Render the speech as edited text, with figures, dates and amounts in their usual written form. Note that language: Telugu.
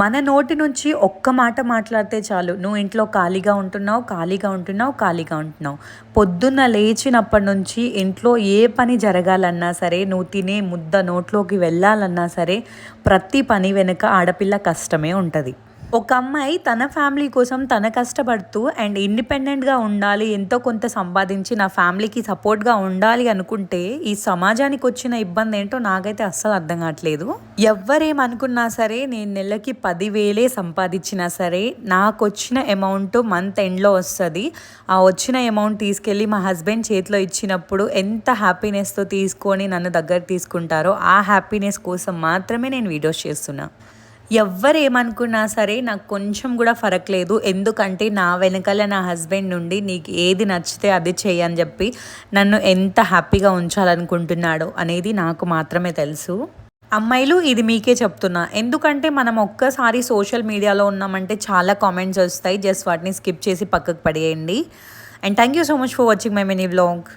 మన నోటి నుంచి ఒక్క మాట మాట్లాడితే చాలు, నువ్వు ఇంట్లో ఖాళీగా ఉంటున్నావు, ఖాళీగా ఉంటున్నావు, ఖాళీగా ఉంటున్నావు. పొద్దున్న లేచినప్పటి నుంచి ఇంట్లో ఏ పని జరగాలన్నా సరే, నువ్వు తినే ముద్ద నోట్లోకి వెళ్ళాలన్నా సరే, ప్రతి పని వెనుక ఆడపిల్ల కష్టమే ఉంటుంది. ఒక అమ్మాయి తన ఫ్యామిలీ కోసం తన కష్టపడుతూ అండ్ ఇండిపెండెంట్గా ఉండాలి, ఎంతో కొంత సంపాదించి నా ఫ్యామిలీకి సపోర్ట్గా ఉండాలి అనుకుంటే ఈ సమాజానికి వచ్చిన ఇబ్బంది ఏంటో నాకైతే అస్సలు అర్థం కావట్లేదు. ఎవ్వరేమనుకున్నా సరే, నేను నెలకి 10,000 సంపాదించినా సరే, నాకు వచ్చిన అమౌంట్ మంత్ ఎండ్లో వస్తుంది. ఆ వచ్చిన అమౌంట్ తీసుకెళ్ళి మా హస్బెండ్ చేతిలో ఇచ్చినప్పుడు ఎంత హ్యాపీనెస్తో తీసుకొని నన్ను దగ్గర తీసుకుంటారో ఆ హ్యాపీనెస్ కోసం మాత్రమే నేను వీడియోస్ చేస్తున్నా. ఎవ్వరేమనుకున్నా సరే నాకు కొంచెం కూడా ఫరక్ లేదు. ఎందుకంటే నా వెనకాల నా హస్బెండ్ నుండి నీకు ఏది నచ్చితే అది చెయ్యి అని చెప్పి నన్ను ఎంత హ్యాపీగా ఉంచాలనుకుంటున్నాడో అనేది నాకు మాత్రమే తెలుసు. అమ్మాయిలు, ఇది మీకే చెప్తున్నా. ఎందుకంటే మనం ఒక్కసారి సోషల్ మీడియాలో ఉన్నామంటే చాలా కామెంట్స్ వస్తాయి. జస్ట్ వాటిని స్కిప్ చేసి పక్కకు పడేయండి. And thank you so much for watching my mini vlog.